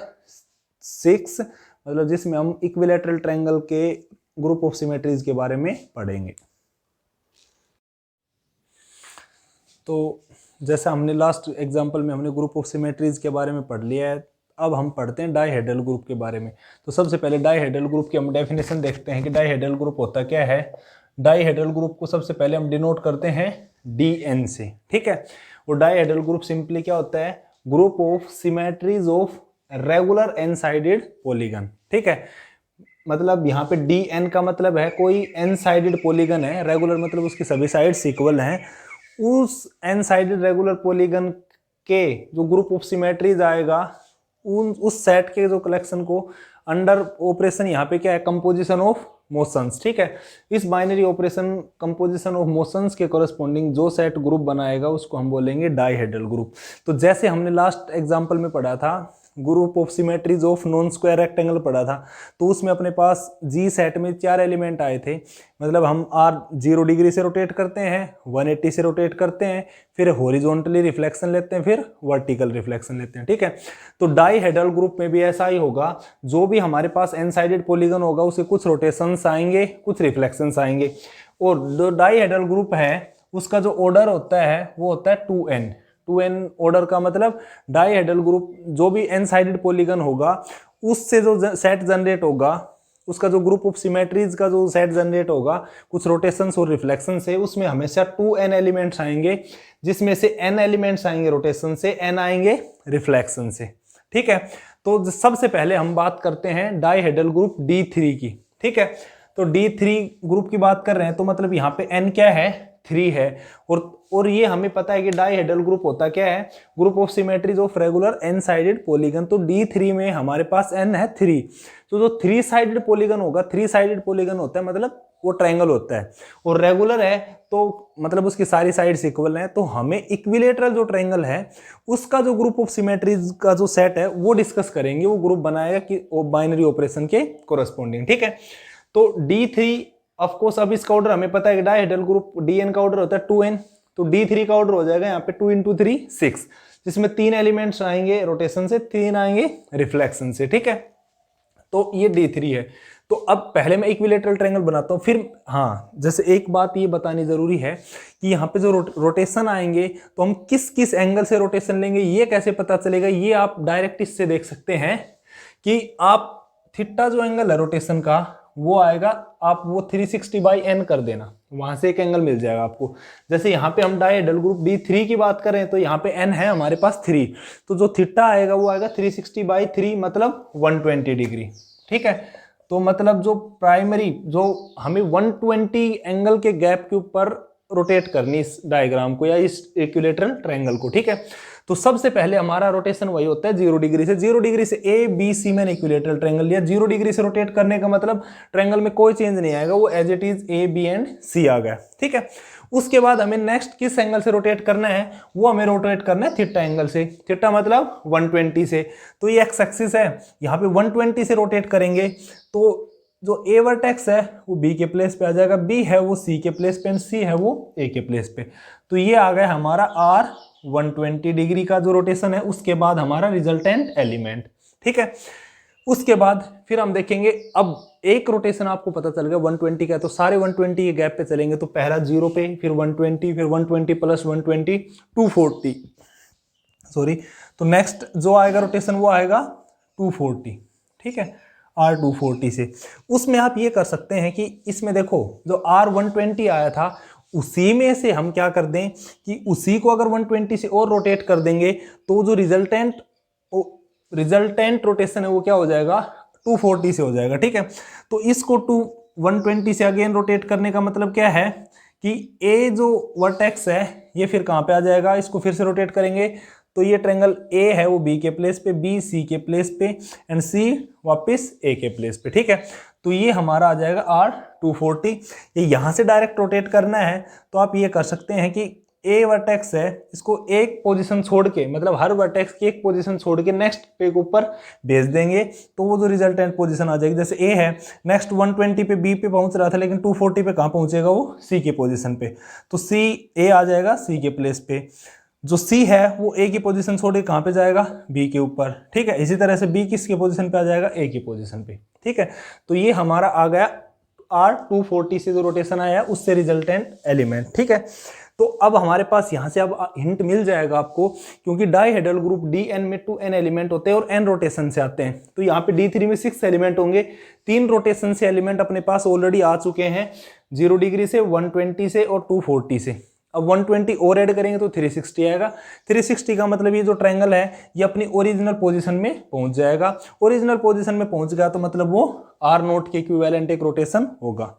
Speaker 1: 6, मतलब जिसमें हम इक्विलैटरल ट्रायंगल के ग्रुप ऑफ सिमेट्रीज के बारे में पढ़ेंगे। तो जैसा हमने लास्ट एग्जांपल में हमने ग्रुप ऑफ सिमेट्रीज के बारे में पढ़ लिया है, अब हम पढ़ते हैं डायहेड्रल ग्रुप के बारे में। तो सबसे पहले डायहेड्रल ग्रुप की हम डेफिनेशन देखते हैं कि डायहेड्रल ग्रुप होता क्या है। डायहेड्रल ग्रुप को सबसे पहले हम डिनोट करते हैं DN से, ठीक है। और डायहेड्रल ग्रुप सिंपली क्या होता है, group of symmetries of regular n sided polygon, ठीक है। मतलब यहाँ पे DN का मतलब है कोई एन साइडेड पॉलीगन है, रेगुलर मतलब उसकी सभी साइड्स इक्वल हैं, उस एन साइडेड रेगुलर पॉलीगन के जो ग्रुप ऑफ सिमेट्रीज आएगा उस सेट के जो कलेक्शन को अंडर ऑपरेशन यहाँ पे क्या है, कंपोजिशन ऑफ मोशंस, ठीक है। इस binary operation composition of motions के कॉरेस्पॉन्डिंग जो सेट ग्रुप बनाएगा उसको हम बोलेंगे डायहेड्रल ग्रुप। तो जैसे हमने लास्ट एग्जांपल में पढ़ा था group of symmetries of non square rectangle पढ़ा था, तो उसमें अपने पास जी सेट में 4 एलिमेंट आए थे, मतलब हम R 0 डिग्री से रोटेट करते हैं, 180 से रोटेट करते हैं, फिर हॉरिजॉन्टली रिफ्लेक्शन लेते हैं, फिर वर्टिकल रिफ्लेक्शन लेते हैं, ठीक है। तो डायहेड्रल ग्रुप में भी ऐसा ही होगा, जो भी हमारे पास एन साइडेड पॉलीगन होगा उसे कुछ रोटेशंस आएंगे कुछ रिफ्लेक्शंस आएंगे, और जो डायहेड्रल ग्रुप है उसका जो ऑर्डर होता है वो होता है 2n ऑर्डर का, मतलब डायहेड्रल ग्रुप जो भी एन साइडेड पॉलीगन होगा उससे जो सेट जनरेट होगा उसका जो ग्रुप ऑफ सिमेट्रीज का जो सेट जनरेट होगा कुछ रोटेशंस और रिफ्लेक्शन से, उसमें हमेशा 2n एलिमेंट्स आएंगे, जिसमें से n एलिमेंट्स आएंगे रोटेशन से, n आएंगे रिफ्लेक्शन से। ठीक है, तो सबसे पहले हम बात करते हैं डाइहेड्रल ग्रुप D3 की। ठीक है, तो D3 ग्रुप की बात कर रहे हैं तो मतलब यहाँ पे n क्या है, 3 है। और ये हमें पता है कि डाइहेड्रल ग्रुप होता क्या है, group of symmetries of regular n sided polygon. तो D3 में हमारे पास n है 3, तो जो 3 साइडेड पॉलीगन होगा, 3 साइडेड पॉलीगन होता है मतलब वो ट्रायंगल होता है, और रेगुलर है तो मतलब उसकी सारी साइड्स इक्वल हैं। तो हमें इक्विलेटरल जो ट्रायंगल है उसका जो ग्रुप ऑफ सिमेट्रीज का जो सेट है वो डिस्कस करेंगे, वो ग्रुप बनाएगा कि वो बाइनरी ऑपरेशन के कोरस्पॉन्डिंग। ठीक है, तो D3 ऑफ कोर्स अब इसका ऑर्डर हमें पता है कि डाइहेड्रल ग्रुप Dn का ऑर्डर होता है 2n, तो D3 का ऑर्डर हो जाएगा यहाँ पे 2 × 3 6, जिसमें 3 एलिमेंट्स आएंगे रोटेशन से, 3 आएंगे रिफ्लेक्शन से। ठीक है, तो ये D3 है। तो अब पहले मैं इक्विलेटरल ट्रायंगल बनाता हूँ, फिर हाँ जैसे एक बात ये बतानी जरूरी है कि यहाँ पे जो रोटेशन आएंगे तो हम किस किस एंगल से रोटेशन लेंगे ये कैसे पता चलेगा, ये आप डायरेक्ट इससे देख सकते हैं कि आप थीटा जो एंगल है रोटेशन का वो आएगा, आप वो 360/n कर देना, वहां से एक एंगल मिल जाएगा आपको। जैसे यहाँ पे हम डाइहेड्रल ग्रुप D3 की बात करें तो यहाँ पे n है हमारे पास 3, तो जो थीटा आएगा वो आएगा 360/3 मतलब 120 डिग्री। ठीक है, तो मतलब जो प्राइमरी जो हमें 120 एंगल के गैप के ऊपर रोटेट करनी इस डायग्राम को या इस इक्विलेटरल ट्रायंगल को। ठीक है, तो सबसे पहले हमारा रोटेशन वही होता है 0 डिग्री से। 0 डिग्री से ABC मैंने इक्विलेटरल ट्रायंगल लिया, 0 डिग्री से रोटेट करने का मतलब ट्रायंगल में कोई चेंज नहीं आएगा, वो as it is A B and C आ गया। ठीक है, उसके बाद हमें नेक्स्ट किस एंगल से रोटेट करना है, वो हमें रोटेट करना है थीटा एंगल से। थीटा मतलब 120 से, तो ये एक्स एक्सिस है, यहाँ पे 120 से रोटेट करेंगे तो जो A वर्टेक्स है वो B के प्लेस पे आ जाएगा, B है वो C के प्लेस पे एंड C है वो A के प्लेस पे। तो ये आ गया हमारा R 120 डिग्री का जो रोटेशन है, उसके बाद हमारा रिजल्टेंट एलिमेंट। ठीक है, उसके बाद फिर हम देखेंगे, अब एक रोटेशन आपको पता चल गया 120 का है तो सारे 120 के गैप पे चलेंगे, तो पहला 0 पे, फिर 120, फिर 120 प्लस 120 240, सॉरी, तो नेक्स्ट जो आएगा रोटेशन वो आएगा 240। ठीक है, R 240 से। उसमें आप ये कर सकते हैं कि इसमें देखो जो R 120 आया था उसी में से हम क्या कर दें कि उसी को अगर 120 से और रोटेट कर देंगे तो जो रिजल्टेंट रोटेशन है वो क्या हो जाएगा 240 से हो जाएगा। ठीक है, तो इसको 120 से अगेन रोटेट करने का मतलब क्या है कि A जो वर्टेक्स है ये फिर कहाँ पे आ जाएगा, इसको फिर से रोटेट करेंगे तो ये ट्रायंगल A है वो B के प्लेस पे, B C के प्लेस पे एंड C वापस A के प्लेस पे। ठीक है, तो ये हमारा आ जाएगा R 240। ये यहाँ से डायरेक्ट रोटेट करना है तो आप ये कर सकते हैं कि A वर्टेक्स है इसको एक पोजीशन छोड़ के, मतलब हर वर्टेक्स की एक पोजीशन छोड़ के नेक्स्ट पे के ऊपर भेज देंगे तो वो जो रिजल्टेंट पोजीशन आ जाएगी। जैसे A है नेक्स्ट 120 पे B पे पहुंच रहा था लेकिन 240 पे कहाँ पहुंचेगा वो C की पोजीशन पे, तो A आ जाएगा C के प्लेस पे। जो C है वो A की पोजीशन छोड़ के कहाँ पे जाएगा B के ऊपर। ठीक है, इसी तरह से B किसके पोजीशन पे आ जाएगा A की पोजीशन पे। ठीक है, तो ये हमारा आ गया R 240 से जो रोटेशन आया उससे रिजल्टेंट एलिमेंट। ठीक है, तो अब हमारे पास यहाँ से अब हिंट मिल जाएगा आपको, क्योंकि डाइहेड्रल ग्रुप Dn में 2n एलिमेंट होते हैं और n रोटेशन से आते हैं, तो यहाँ पे D3 में 6 एलिमेंट होंगे, 3 रोटेशन से एलिमेंट अपने पास ऑलरेडी आ चुके हैं, 0 डिग्री से, 120 से और 240 से। अब 120 और ऐड करेंगे तो 360 आएगा। 360 का मतलब ये जो ट्रायंगल है ये अपनी ओरिजिनल पोजीशन में पहुंच जाएगा। ओरिजिनल पोजीशन में पहुंच गया तो मतलब वो R0 के इक्विवेलेंट एक रोटेशन होगा।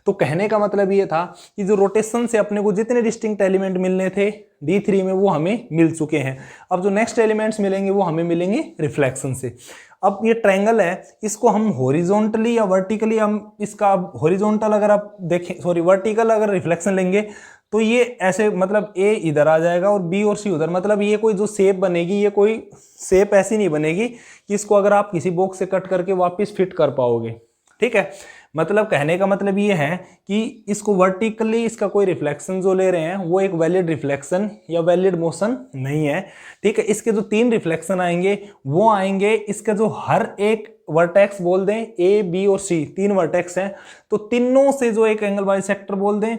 Speaker 1: तो कहने का मतलब ये था कि जो रोटेशन से अपने को जितने डिस्टिंक्ट एलिमेंट मिलने थे D3 में वो हमें मिल चुके हैं। अब जो नेक्स्ट एलिमेंट्स मिलेंगे वो हमें मिलेंगे रिफ्लेक्शन से। अब ये ट्रायंगल है इसको हम हॉरिजॉन्टली या वर्टिकली, हम इसका हॉरिजॉन्टल अगर आप देखें, सॉरी वर्टिकल अगर रिफ्लेक्शन लेंगे तो ये ऐसे, मतलब A इधर आ जाएगा और B और C उधर, मतलब ये कोई जो शेप बनेगी ये कोई शेप ऐसी नहीं बनेगी कि इसको अगर आप किसी बॉक्स से कट करके वापस फिट कर पाओगे। ठीक है, मतलब कहने का मतलब ये है कि इसको वर्टिकली इसका कोई रिफ्लेक्शन जो ले रहे हैं वो एक वैलिड रिफ्लेक्शन या वैलिड मोशन नहीं है। ठीक है, इसके जो 3 रिफ्लेक्शन आएंगे वो आएंगे, इसका जो हर एक वर्टेक्स बोल दें A B और C 3 वर्टेक्स हैं तो तीनों से जो एक एंगल बाइसेक्टर बोल दें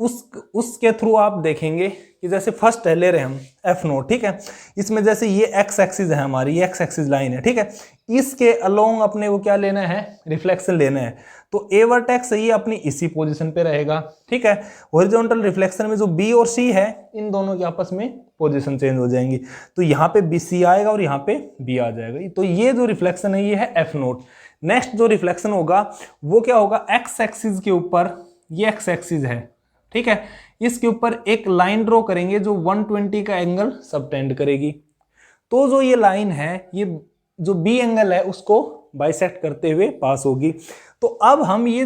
Speaker 1: उसके थ्रू आप देखेंगे कि जैसे फर्स्ट है ले रहे हैं हम एफ नोट, ठीक है, इसमें जैसे ये एक्स एक्सिस है हमारी, ये एक्स एक्सिस लाइन है, ठीक है, इसके अलोंग अपने को क्या लेना है, रिफ्लेक्शन लेना है। तो ए वर्टेक्स ये अपनी इसी पोजीशन पे रहेगा, ठीक है। हॉरिजॉन्टल रिफ्लेक्शन में जो बी और सी है इन दोनों के आपस में पोजीशन चेंज हो जाएंगी, तो यहाँ पे बी सी आएगा और यहाँ पे बी आ जाएगा। तो ये जो रिफ्लेक्शन है ये है एफ नोट। नेक्स्ट जो रिफ्लेक्शन होगा वो क्या होगा, एक्स एक्सिस के ऊपर, ये एक्स एक्सिस है, ठीक है, इसके ऊपर एक लाइन ड्रॉ करेंगे जो 120 का एंगल सबटेंड करेगी। तो जो ये लाइन है ये जो बी एंगल है उसको बाइसेक्ट करते हुए पास होगी। तो अब हम ये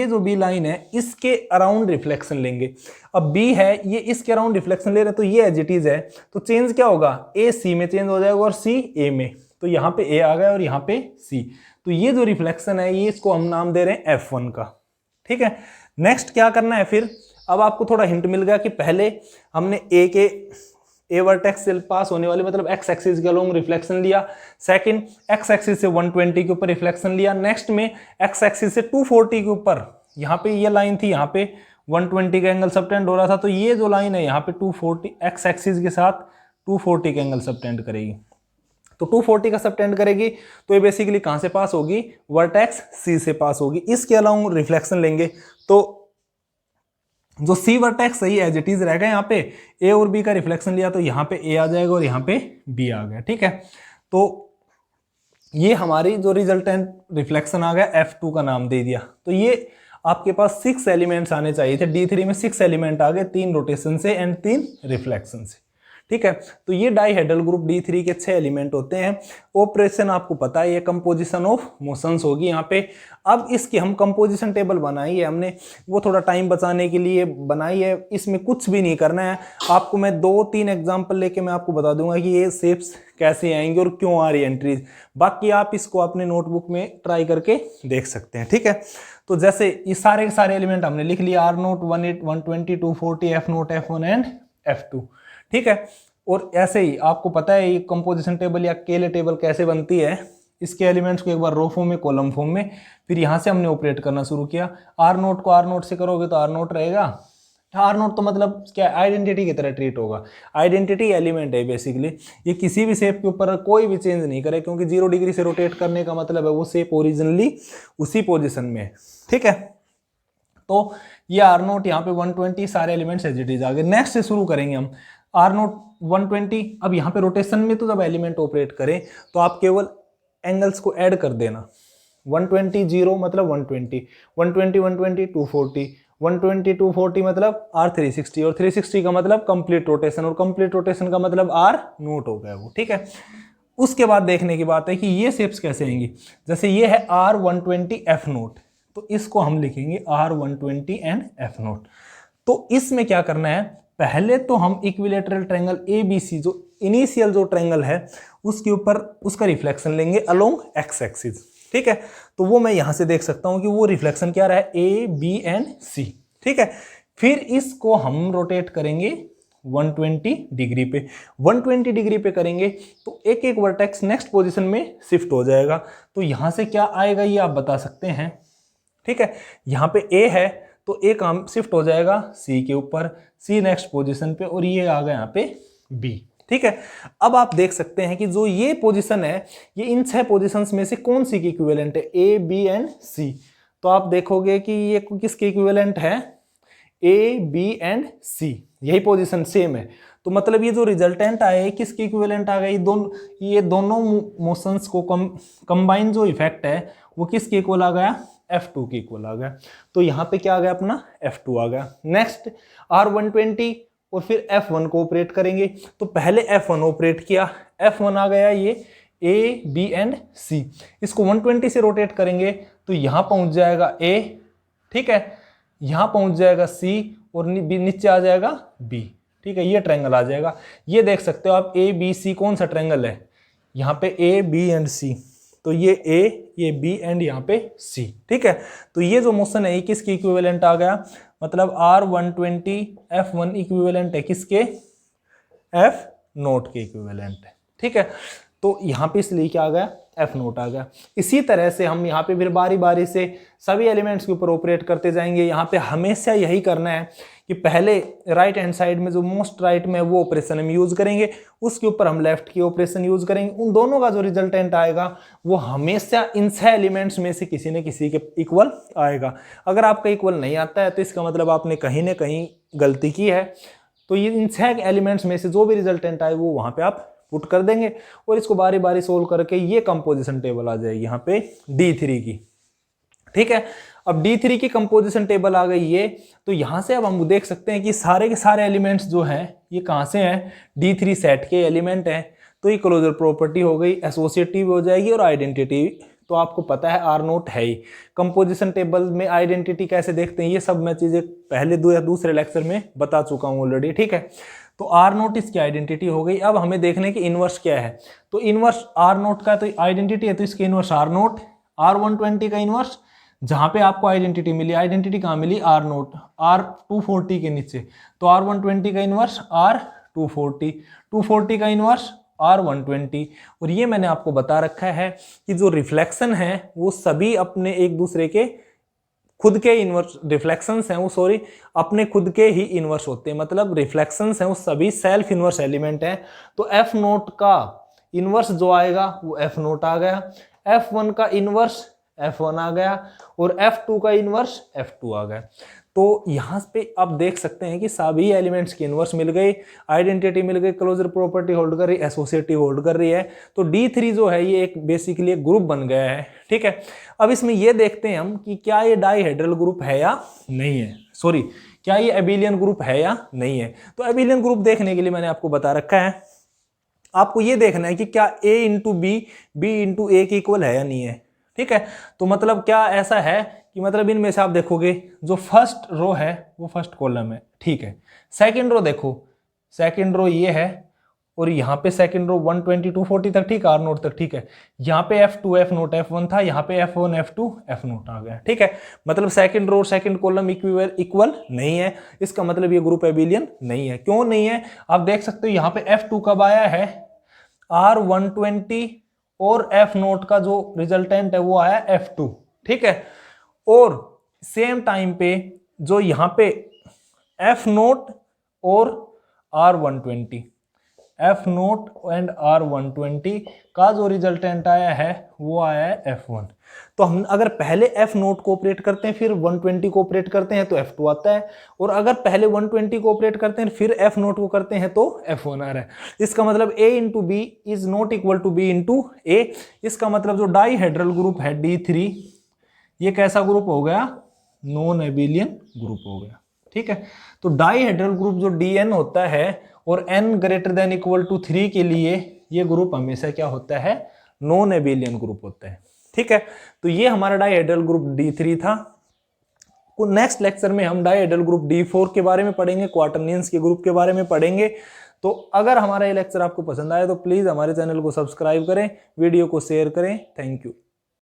Speaker 1: जो बी लाइन है इसके अराउंड रिफ्लेक्शन लेंगे। अब बी है ये इसके अराउंड रिफ्लेक्शन ले रहे हैं, तो ये एज इट इज है, तो चेंज क्या होगा, ए सी में चेंज हो जाएगा और सी ए में, तो यहाँ पे ए आ गया और यहाँ पे सी। तो ये जो रिफ्लेक्शन है ये इसको हम नाम दे रहे हैं F1 का, ठीक है। नेक्स्ट क्या करना है फिर, अब आपको थोड़ा हिंट मिल गया कि पहले हमने ए वर्टेक्स से पास होने वाले मतलब एक्स एक्सिस के अलोंग रिफ्लेक्शन लिया, सेकंड एक्स एक्सिस से 120 के ऊपर रिफ्लेक्शन लिया, नेक्स्ट में एक्स एक्सिस से 240 के ऊपर, यहाँ पे ये लाइन थी, यहाँ पे 120 का एंगल सबटेंड हो रहा था, तो ये जो लाइन है यहाँ पे 240 एक्स एक्सिस के साथ 240 का एंगल सबटेंड करेगी। तो 240 का सबटेंड करेगी तो ये बेसिकली कहाँ से पास होगी, वर्टेक्स सी से पास होगी। इसके अलावा रिफ्लेक्शन लेंगे तो जो सी वर्टेक्स सही एज इट इज रहेगा, यहाँ पे ए और बी का रिफ्लेक्शन लिया तो यहाँ पे ए आ जाएगा और यहाँ पे बी आ गया, ठीक है। तो ये हमारी जो रिजल्टेंट रिफ्लेक्शन आ गया F2 का नाम दे दिया। तो ये आपके पास 6 एलिमेंट्स आने चाहिए थे, D3 में 6 एलिमेंट आ गए, 3 रोटेशन से एंड 3 रिफ्लेक्शन से, ठीक है। तो ये डाइहेड्रल ग्रुप D3 के 6 एलिमेंट होते हैं। ऑपरेशन आपको पता है, ये कंपोजिशन ऑफ मोशंस होगी यहाँ पे। अब इसकी हम कंपोजिशन टेबल बनाई है हमने, वो थोड़ा टाइम बचाने के लिए बनाई है, इसमें कुछ भी नहीं करना है आपको। मैं 2-3 एग्जांपल लेके मैं आपको बता दूंगा कि ये शेप्स कैसे आएंगे और क्यों आ रही है एंट्रीज, बाकी आप इसको अपने नोटबुक में ट्राई करके देख सकते हैं, ठीक है। तो जैसे ये सारे के सारे एलिमेंट हमने लिख लिया, R0, 180, 120, 240, F0, F1 and F2, ठीक है। और ऐसे ही आपको पता है ये कंपोजिशन टेबल या केले टेबल कैसे बनती है, इसके एलिमेंट्स को एक बार रो फॉर्म में, कॉलम फॉर्म में, फिर यहाँ से हमने ऑपरेट करना शुरू किया। R0 को R0 से करोगे तो R0 रहेगा, R0 तो मतलब क्या आइडेंटिटी की तरह ट्रीट होगा, आइडेंटिटी एलिमेंट है बेसिकली, ये किसी भी शेप के ऊपर कोई भी चेंज नहीं करे, क्योंकि 0 डिग्री से रोटेट करने का मतलब है वो शेप ओरिजिनली उसी पोजिशन में है, ठीक है। तो ये R0 यहाँ पे 120 सारे एलिमेंट्स एज इट इज आ गए। नेक्स्ट से शुरू करेंगे हम R0 120। अब यहाँ पे रोटेशन में तो जब एलिमेंट ऑपरेट करें तो आप केवल एंगल्स को ऐड कर देना, 120 0 मतलब 120, 120 120 240, 120 240 मतलब R360, और 360 का मतलब कंप्लीट रोटेशन, और कंप्लीट रोटेशन का मतलब R0 हो गया वो, ठीक है। उसके बाद देखने की बात है कि ये शेप्स कैसे आएंगी। जैसे ये है R120 F0, तो इसको हम लिखेंगे R120 एंड F0। तो इसमें क्या करना है, पहले तो हम इक्विलेटरल ट्रायंगल ABC जो इनिशियल जो ट्रायंगल है उसके ऊपर उसका रिफ्लेक्शन लेंगे अलोंग एक्स एक्सिस, ठीक है। तो वो मैं यहां से देख सकता हूं कि वो रिफ्लेक्शन क्या रहा है, A, B एंड C, ठीक है। फिर इसको हम रोटेट करेंगे 120 डिग्री पे, 120 डिग्री पे करेंगे तो एक एक वर्टेक्स नेक्स्ट पोजीशन में शिफ्ट हो जाएगा। तो यहां से क्या आएगा ये आप बता सकते हैं, ठीक है। यहाँ पे A है तो A काम शिफ्ट हो जाएगा C के ऊपर, C नेक्स्ट पोजीशन पे, और ये आ गया यहाँ पे B, ठीक है। अब आप देख सकते हैं कि जो ये पोजीशन है ये इन 6 पोजीशंस में से कौन सी की इक्विवेलेंट है, A, B एंड C। तो आप देखोगे कि ये किसके इक्विवेलेंट है, A, B एंड C, यही पोजीशन सेम है। तो मतलब ये जो रिजल्टेंट आए किसके इक्विवेलेंट आ गए, ये दोनों मोशंस को कंबाइन जो इफेक्ट है वो किसके इक्वल आ गया, F2 के इक्वल आ गया। तो यहाँ पे क्या आ गया, अपना F2 आ गया। नेक्स्ट R120 और फिर F1 को ऑपरेट करेंगे। तो पहले F1 ऑपरेट किया, F1 आ गया ये A, B एंड C। इसको 120 से रोटेट करेंगे तो यहाँ पहुँच जाएगा A, ठीक है, यहाँ पहुँच जाएगा C और नीचे आ जाएगा B, ठीक है। ये ट्रायंगल आ जाएगा। ये देख सकते हो आप A, B, C कौन सा ट्रायंगल है, यहाँ पे A, B एंड C, तो ये A, ये B एंड यहाँ पे C, ठीक है। तो ये जो मोशन है ये किसकी इक्विवेलेंट आ गया, मतलब R120 F1 इक्विवेलेंट है किसके, F0 के इक्विवेलेंट है, ठीक है। तो यहाँ पे इसलिए क्या आ गया,
Speaker 2: एफ नोट आ गया। इसी तरह से हम यहाँ पे फिर बारी बारी से सभी एलिमेंट्स के ऊपर ऑपरेट करते जाएंगे। यहाँ पे हमेशा यही करना है कि पहले राइट हैंड साइड में जो मोस्ट राइट में वो ऑपरेशन हम यूज करेंगे, उसके ऊपर हम लेफ्ट की ऑपरेशन यूज करेंगे। उन दोनों का जो रिजल्टेंट आएगा वो हमेशा इन 6 एलिमेंट्स में से किसी न किसी के इक्वल आएगा। अगर आपका इक्वल नहीं आता है तो इसका मतलब आपने कहीं ना कहीं गलती की है। तो ये इन 6 एलिमेंट्स में से जो भी रिजल्टेंट आए वो वहां पे आप पुट कर देंगे और इसको बारी बारी सोल्व करके ये कंपोजिशन टेबल आ जाएगी यहाँ पे D3 की। ठीक है, अब D3 की कंपोजिशन टेबल आ गई ये। तो यहां से अब हम देख सकते हैं कि सारे के सारे एलिमेंट्स जो हैं ये कहां से हैं, D3 सेट के एलिमेंट हैं। तो ये क्लोजर प्रॉपर्टी हो गई, एसोसिएटिव हो जाएगी और आइडेंटिटी तो आपको पता है आर नोट है ही। कंपोजिशन टेबल में आइडेंटिटी कैसे देखते हैं ये सब मैं चीजें पहले दूसरे लेक्चर में बता चुका हूं ऑलरेडी। ठीक है, तो आर नोट इसकी आइडेंटिटी हो गई। अब हमें देखने की इनवर्स क्या है। तो इनवर्स आर नोट का तो आइडेंटिटी है, तो इसके इनवर्स आर नोट, R120 का इनवर्स जहां पे आपको आइडेंटिटी मिली, आइडेंटिटी कहां मिली, आर नोट R240 के नीचे। तो R120 का इनवर्स R240, 240 का इनवर्स R120। और ये मैंने आपको बता रखा है कि जो रिफ्लेक्शन है वो सभी अपने एक दूसरे के खुद के इनवर्स रिफ्लेक्शंस हैं वो सॉरी अपने खुद के ही इनवर्स होते हैं। मतलब रिफ्लेक्शंस हैं वो सभी सेल्फ इनवर्स एलिमेंट हैं। तो एफ नोट का इनवर्स जो आएगा वो एफ नोट आ गया, F1 का इनवर्स F1 आ गया और F2 का इनवर्स F2 आ गया। तो यहाँ पे आप देख सकते हैं कि सभी एलिमेंट्स की इनवर्स मिल गई, आइडेंटिटी मिल गई, क्लोजर प्रॉपर्टी होल्ड कर रही, एसोसिएटिव होल्ड कर रही है। तो D3 जो है ये एक बेसिकली एक ग्रुप बन गया है। ठीक है, अब इसमें ये देखते हैं हम कि क्या ये डाईहेड्रल ग्रुप है या नहीं है, सॉरी क्या ये एबिलियन ग्रुप है या नहीं है। तो एबिलियन ग्रुप देखने के लिए मैंने आपको बता रखा है, आपको ये देखना है कि क्या A into B, B into A के इक्वल है या नहीं है। ठीक है, तो मतलब क्या ऐसा है कि मतलब इनमें से आप देखोगे जो फर्स्ट रो है वो फर्स्ट कॉलम है। ठीक है, सेकंड रो देखो, सेकंड रो ये है और यहाँ पे सेकंड रो 120 240 तक, ठीक, आर नोट तक। ठीक है, यहाँ पे F2 F नोट F1 था, यहाँ पे F1 F2 F नोट आ गया। ठीक है, मतलब second row second column equal नहीं है, इसका मतलब ये ग्रुप एबिलियन नहीं है। क्यों नहीं है, आप देख सकते हो यहाँ पे F2 कब आया है, R120 और F नोट का जो रिजल्टेंट है वो आया F2। ठीक है, और सेम टाइम पे जो यहाँ पे F नोट और R120, F note and R120 का जो रिजल्टेंट आया है वो आया है F1। तो हम अगर पहले F नोट को ऑपरेट करते हैं फिर 120 को ऑपरेट करते हैं तो F2 आता है, और अगर पहले 120 को ऑपरेट करते हैं फिर F नोट को करते हैं तो F1 आ रहा है। इसका मतलब A into B is not equal to B into A. इसका मतलब जो डाईहेड्रल ग्रुप है D3 ये कैसा ग्रुप हो गया, नॉन एबिलियन ग्रुप हो गया। ठीक है, तो डाईहेड्रल ग्रुप जो DN होता है और n greater than equal to 3 के लिए ये ग्रुप हमेशा क्या होता है, नॉन एबिलियन ग्रुप होता है। ठीक है, तो ये हमारा डाईहेड्रल ग्रुप D3 था। नेक्स्ट लेक्चर में हम डाईहेड्रल ग्रुप D4 के बारे में पढ़ेंगे, क्वार्टरनियंस के ग्रुप के बारे में पढ़ेंगे। तो अगर हमारा ये लेक्चर आपको पसंद आए तो प्लीज हमारे चैनल को सब्सक्राइब करें, वीडियो को शेयर करें। Thank you.